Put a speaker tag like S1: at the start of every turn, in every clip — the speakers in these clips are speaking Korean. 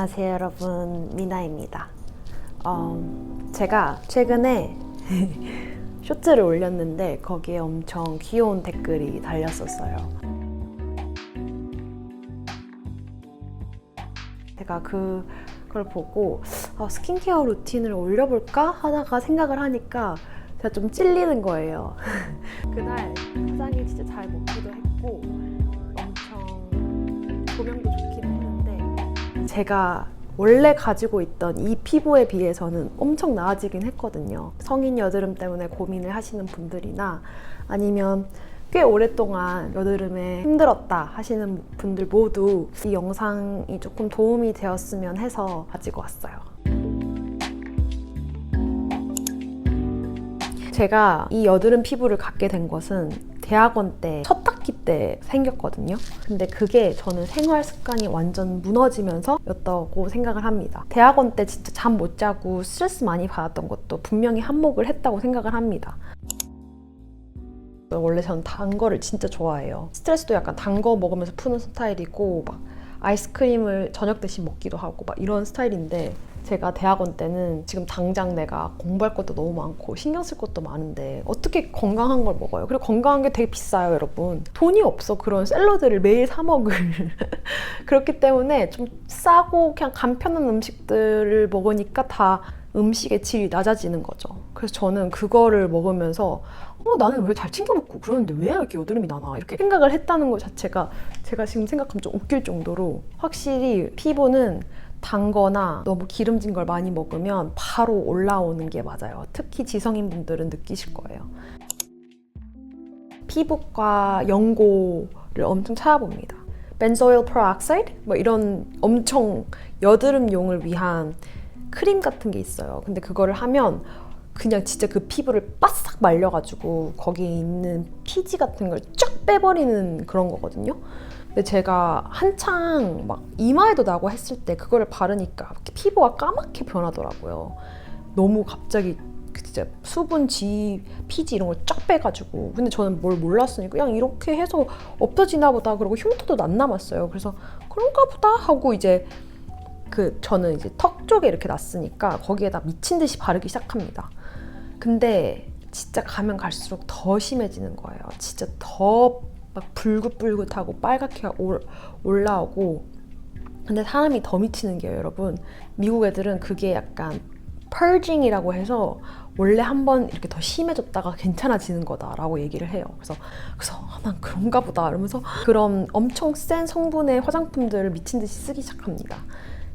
S1: 안녕하세요 여러분, 미나입니다. 제가 최근에 쇼츠를 올렸는데 거기에 엄청 귀여운 댓글이 달렸었어요. 제가 그걸 보고 스킨케어 루틴을 올려볼까 하다가 생각을 하니까 제가 좀 찔리는 거예요. 그날 화장이 진짜 잘 먹기도 했고 엄청 조명도 좋긴 했는데 제가 원래 가지고 있던 이 피부에 비해서는 엄청 나아지긴 했거든요. 성인 여드름 때문에 고민을 하시는 분들이나 아니면 꽤 오랫동안 여드름에 힘들었다 하시는 분들 모두 이 영상이 조금 도움이 되었으면 해서 가지고 왔어요. 제가 이 여드름 피부를 갖게 된 것은 대학원 때 첫 학기 때 생겼거든요. 근데 그게 저는 생활 습관이 완전 무너지면서 였다고 생각을 합니다. 대학원 때 진짜 잠 못 자고 스트레스 많이 받았던 것도 분명히 한몫을 했다고 생각을 합니다. 원래 저는 단 거를 진짜 좋아해요. 스트레스도 약간 단 거 먹으면서 푸는 스타일이고 막 아이스크림을 저녁 대신 먹기도 하고 막 이런 스타일인데 제가 대학원 때는 지금 당장 내가 공부할 것도 너무 많고 신경 쓸 것도 많은데 어떻게 건강한 걸 먹어요? 그리고 건강한 게 되게 비싸요, 여러분. 돈이 없어 그런 샐러드를 매일 사 먹을 그렇기 때문에 좀 싸고 그냥 간편한 음식들을 먹으니까 다 음식의 질이 낮아지는 거죠. 그래서 저는 그거를 먹으면서 나는 왜 잘 챙겨 먹고 그러는데 왜 이렇게 여드름이 나나 이렇게 생각을 했다는 것 자체가 제가 지금 생각하면 좀 웃길 정도로 확실히 피부는 단 거나 너무 기름진 걸 많이 먹으면 바로 올라오는 게 맞아요. 특히 지성인 분들은 느끼실 거예요. 피부과 연고를 엄청 찾아봅니다. benzoyl peroxide? 뭐 이런 엄청 여드름용을 위한 크림 같은 게 있어요. 근데 그거를 하면 그냥 진짜 그 피부를 바싹 말려가지고 거기에 있는 피지 같은 걸 쫙 빼버리는 그런 거거든요. 근데 제가 한창 막 이마에도 나고 했을 때 그거를 바르니까 피부가 까맣게 변하더라고요. 너무 갑자기 진짜 수분, 지, 피지 이런 걸 쫙 빼가지고. 근데 저는 뭘 몰랐으니까 그냥 이렇게 해서 없어지나 보다. 그리고 흉터도 안 남았어요. 그래서 그런가 보다 하고 이제 저는 이제 턱 쪽에 이렇게 났으니까 거기에다 미친 듯이 바르기 시작합니다. 근데 진짜 가면 갈수록 더 심해지는 거예요. 진짜 더 막 불긋불긋하고 빨갛게 올라오고. 근데 사람이 더 미치는 게요, 여러분. 미국 애들은 그게 약간 purging이라고 해서 원래 한번 이렇게 더 심해졌다가 괜찮아지는 거다라고 얘기를 해요. 그래서 난 그런가 보다 이러면서 그런 엄청 센 성분의 화장품들을 미친 듯이 쓰기 시작합니다.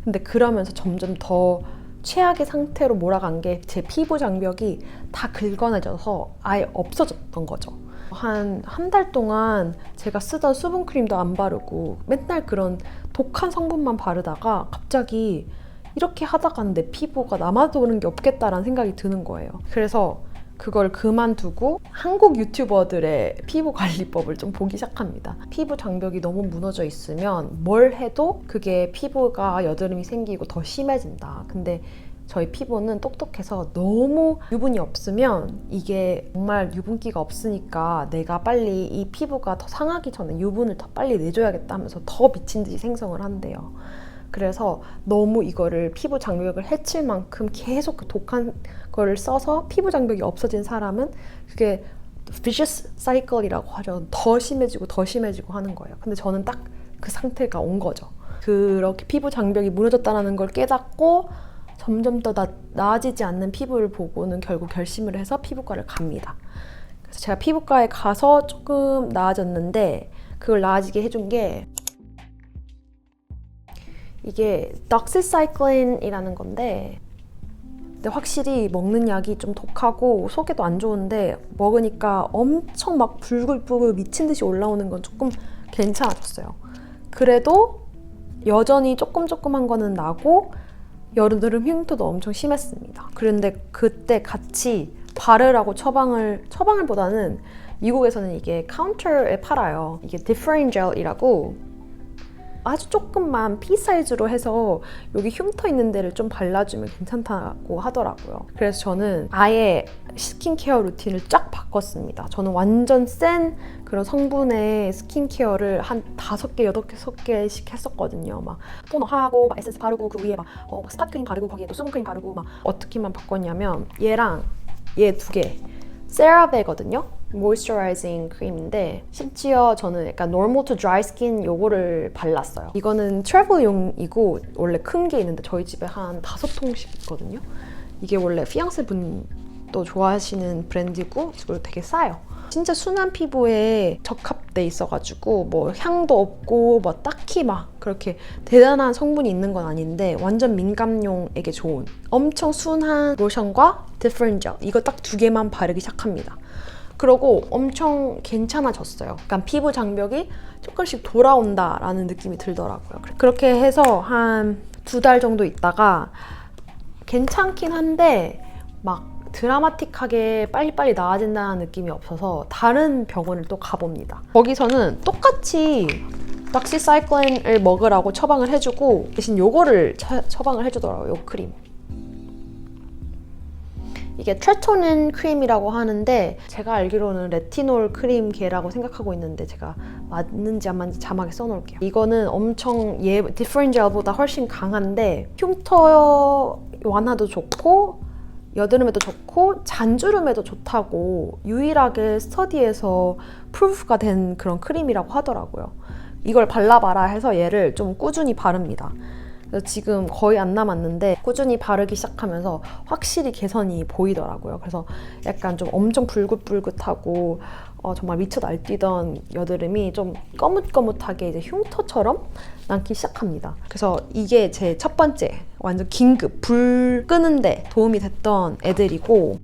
S1: 근데 그러면서 점점 더 최악의 상태로 몰아간 게 제 피부 장벽이 다 긁어내져서 아예 없어졌던 거죠. 한 달 동안 제가 쓰던 수분크림도 안 바르고 맨날 그런 독한 성분만 바르다가 갑자기 이렇게 하다가는 내 피부가 남아도는 게 없겠다라는 생각이 드는 거예요. 그래서 그걸 그만두고 한국 유튜버들의 피부 관리법을 좀 보기 시작합니다. 피부 장벽이 너무 무너져 있으면 뭘 해도 그게 피부가 여드름이 생기고 더 심해진다. 근데 저희 피부는 똑똑해서 너무 유분이 없으면 이게 정말 유분기가 없으니까 내가 빨리 이 피부가 더 상하기 전에 유분을 더 빨리 내줘야겠다 하면서 더 미친 듯이 생성을 한대요. 그래서 너무 이거를 피부 장벽을 해칠 만큼 계속 그 독한 거를 써서 피부 장벽이 없어진 사람은 그게 vicious cycle이라고 하죠. 더 심해지고 더 심해지고 하는 거예요. 근데 저는 딱 그 상태가 온 거죠. 그렇게 피부 장벽이 무너졌다는 걸 깨닫고 점점 더 나아지지 않는 피부를 보고는 결국 결심을 해서 피부과를 갑니다. 그래서 제가 피부과에 가서 조금 나아졌는데 그걸 나아지게 해준 게 이게 doxycycline이라는 건데 근데 확실히 먹는 약이 좀 독하고 속에도 안 좋은데 먹으니까 엄청 막 불글불글 미친 듯이 올라오는 건 조금 괜찮아졌어요. 그래도 여전히 조금한 거는 나고 여드름 흉터도 엄청 심했습니다. 그런데 그때 같이 바르라고 처방을보다는 미국에서는 이게 카운터에 팔아요. 이게 디프레인 젤이라고 아주 조금만 피 사이즈로 해서 여기 흉터 있는 데를 좀 발라주면 괜찮다고 하더라고요. 그래서 저는 아예 스킨케어 루틴을 쫙 바꿨습니다. 저는 완전 센 그런 성분의 스킨케어를 한 5개, 6개씩 했었거든요. 막 토너하고 막 에센스 바르고 그 위에 막 스팟크림 바르고 거기에 또 수분크림 바르고 막 어떻게만 바꿨냐면 얘랑 얘 2개 세라베거든요. 모이스처라이징 크림인데 심지어 저는 약간 normal to dry skin 요거를 발랐어요. 이거는 트래블용이고 원래 큰 게 있는데 저희 집에 한 5통씩 있거든요. 이게 원래 피앙세 분도 좋아하시는 브랜드고 그리고 되게 싸요. 진짜 순한 피부에 적합돼 있어가지고 뭐 향도 없고 뭐 딱히 막 그렇게 대단한 성분이 있는 건 아닌데 완전 민감용에게 좋은 엄청 순한 로션과 디퍼런트 젤 이거 딱 2개만 바르기 시작합니다. 그러고 엄청 괜찮아졌어요. 약간 피부 장벽이 조금씩 돌아온다라는 느낌이 들더라고요. 그렇게 해서 한 2달 정도 있다가 괜찮긴 한데 막 드라마틱하게 빨리빨리 나아진다는 느낌이 없어서 다른 병원을 또 가봅니다. 거기서는 똑같이 닥시사이클린을 먹으라고 처방을 해주고 대신 요거를 처방을 해주더라고요. 요 크림. 이게 트레토닌 크림이라고 하는데 제가 알기로는 레티놀 크림계라고 생각하고 있는데 제가 맞는지 안 맞는지 자막에 써놓을게요. 이거는 엄청 얘 디퍼런트 젤보다 훨씬 강한데 흉터 완화도 좋고 여드름에도 좋고 잔주름에도 좋다고 유일하게 스터디에서 프루프가 된 그런 크림이라고 하더라고요. 이걸 발라봐라 해서 얘를 좀 꾸준히 바릅니다. 그래서 지금 거의 안 남았는데 꾸준히 바르기 시작하면서 확실히 개선이 보이더라고요. 그래서 약간 좀 엄청 불긋불긋하고 정말 미쳐 날뛰던 여드름이 좀 거뭇거뭇하게 이제 흉터처럼 남기 시작합니다. 그래서 이게 제 첫 번째 완전 긴급 불 끄는데 도움이 됐던 애들이고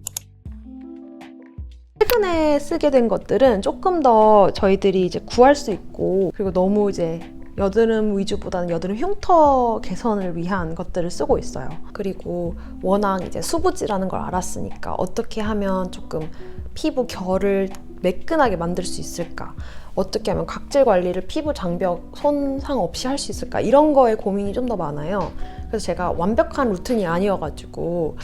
S1: 최근에 쓰게 된 것들은 조금 더 저희들이 이제 구할 수 있고 그리고 너무 이제 여드름 위주보다는 여드름 흉터 개선을 위한 것들을 쓰고 있어요. 그리고 워낙 이제 수부지라는 걸 알았으니까 어떻게 하면 조금 피부 결을 매끈하게 만들 수 있을까? 어떻게 하면 각질 관리를 피부 장벽 손상 없이 할 수 있을까? 이런 거에 고민이 좀 더 많아요. 그래서 제가 완벽한 루틴이 아니어가지고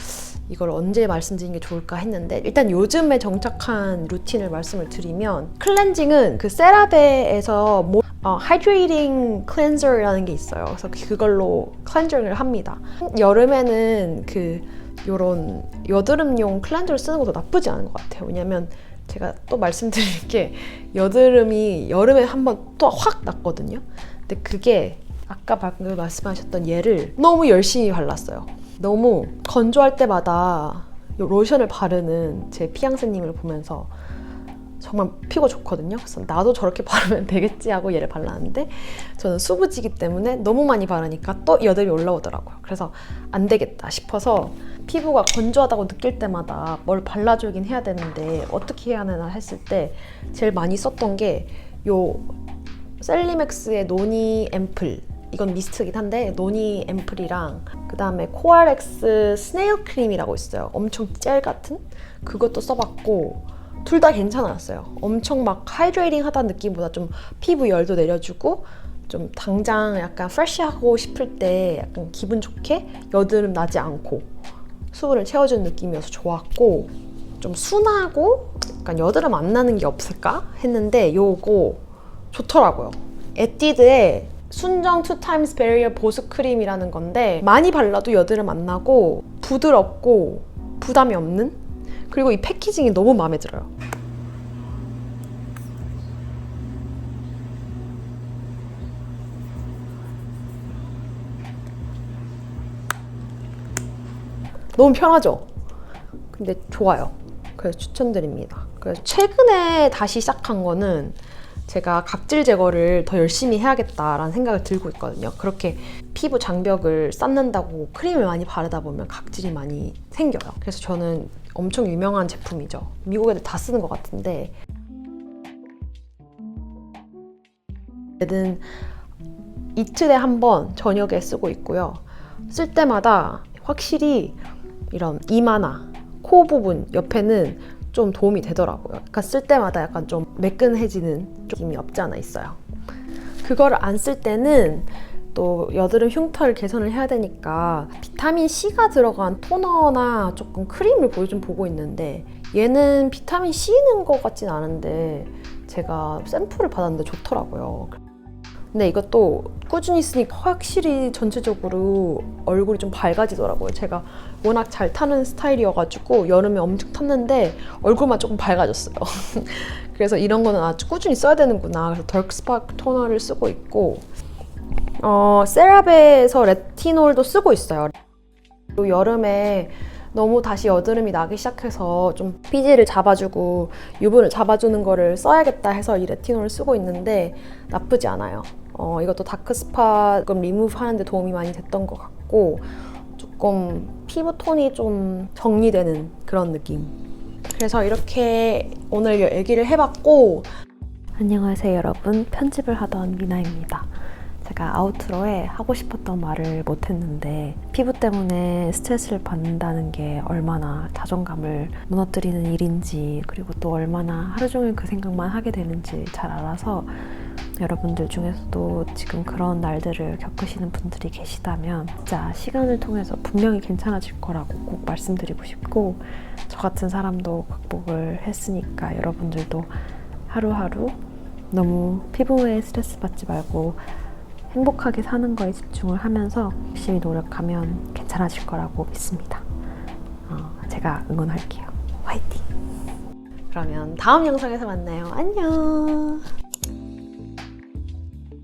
S1: 이걸 언제 말씀드리는 게 좋을까 했는데 일단 요즘에 정착한 루틴을 말씀을 드리면 클렌징은 그 세라베에서 하이드레이팅 클렌저라는 게 있어요. 그래서 그걸로 클렌징을 합니다. 여름에는 요런 여드름용 클렌저를 쓰는 것도 나쁘지 않은 것 같아요. 왜냐면 제가 또 말씀드릴 게 여드름이 여름에 한번 또 확 났거든요. 근데 그게 아까 방금 말씀하셨던 얘를 너무 열심히 발랐어요. 너무 건조할 때마다 로션을 바르는 제 피앙세님을 보면서 정말 피부가 좋거든요. 그래서 나도 저렇게 바르면 되겠지 하고 얘를 발랐는데 저는 수부지기 때문에 너무 많이 바르니까 또 여드름이 올라오더라고요. 그래서 안 되겠다 싶어서 피부가 건조하다고 느낄 때마다 뭘 발라주긴 해야 되는데 어떻게 해야 하나 했을 때 제일 많이 썼던 게 요 셀리맥스의 노니 앰플, 이건 미스트긴 한데 노니 앰플이랑 그 다음에 코알엑스 스네일 크림이라고 있어요. 엄청 젤 같은 그것도 써봤고 둘 다 괜찮았어요. 엄청 막 하이드레이팅 하다는 느낌보다 좀 피부 열도 내려주고 좀 당장 약간 프레쉬하고 싶을 때 약간 기분 좋게 여드름 나지 않고 수분을 채워주는 느낌이어서 좋았고 좀 순하고 약간 여드름 안 나는 게 없을까 했는데 요거 좋더라고요. 에뛰드의 순정 2times barrier 보습 크림이라는 건데 많이 발라도 여드름 안 나고 부드럽고 부담이 없는 그리고 이 패키징이 너무 마음에 들어요. 너무 편하죠? 근데 좋아요. 그래서 추천드립니다. 그래서 최근에 다시 시작한 거는 제가 각질 제거를 더 열심히 해야겠다라는 생각을 들고 있거든요. 그렇게 피부 장벽을 쌓는다고 크림을 많이 바르다 보면 각질이 많이 생겨요. 그래서 저는 엄청 유명한 제품이죠. 미국 애들 다 쓰는 것 같은데 얘는 이틀에 한 번 저녁에 쓰고 있고요. 쓸 때마다 확실히 이런 이마나 코 부분 옆에는 좀 도움이 되더라고요. 그러니까 쓸 때마다 약간 좀 매끈해지는 느낌이 없지 않아 있어요. 그거를 안 쓸 때는 또 여드름 흉터를 개선을 해야 되니까 비타민 C가 들어간 토너나 조금 크림을 요즘 보고 있는데 얘는 비타민 C는 것 같진 않은데 제가 샘플을 받았는데 좋더라고요. 근데 이것도 꾸준히 쓰니까 확실히 전체적으로 얼굴이 좀 밝아지더라고요. 제가 워낙 잘 타는 스타일이어가지고 여름에 엄청 탔는데 얼굴만 조금 밝아졌어요. 그래서 이런 거는 아주 꾸준히 써야 되는구나. 그래서 덜크스파크 토너를 쓰고 있고 세라베에서 레티놀도 쓰고 있어요. 또 여름에 너무 다시 여드름이 나기 시작해서 좀 피지를 잡아주고 유분을 잡아주는 거를 써야겠다 해서 이 레티놀을 쓰고 있는데 나쁘지 않아요. 이것도 다크스팟 리무브 하는데 도움이 많이 됐던 것 같고 조금 피부톤이 좀 정리되는 그런 느낌. 그래서 이렇게 오늘 얘기를 해봤고 안녕하세요 여러분, 편집을 하던 미나입니다. 제가 아우트로에 하고 싶었던 말을 못했는데 피부 때문에 스트레스를 받는다는 게 얼마나 자존감을 무너뜨리는 일인지 그리고 또 얼마나 하루 종일 그 생각만 하게 되는지 잘 알아서 여러분들 중에서도 지금 그런 날들을 겪으시는 분들이 계시다면 진짜 시간을 통해서 분명히 괜찮아질 거라고 꼭 말씀드리고 싶고 저 같은 사람도 극복을 했으니까 여러분들도 하루하루 너무 피부에 스트레스 받지 말고 행복하게 사는 거에 집중을 하면서 열심히 노력하면 괜찮아질 거라고 믿습니다. 제가 응원할게요. 화이팅! 그러면 다음 영상에서 만나요. 안녕!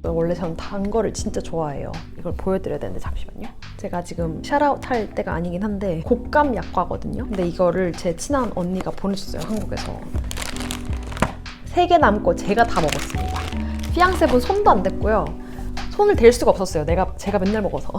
S1: 원래 전 단 거를 진짜 좋아해요. 이걸 보여드려야 되는데 잠시만요. 제가 지금 샤라웃 할 때가 아니긴 한데 곶감 약과거든요. 근데 이거를 제 친한 언니가 보내줬어요. 한국에서. 3개 남고 제가 다 먹었습니다. 피앙세분 손도 안 댔고요. 손을 댈 수가 없었어요. 제가 맨날 먹어서.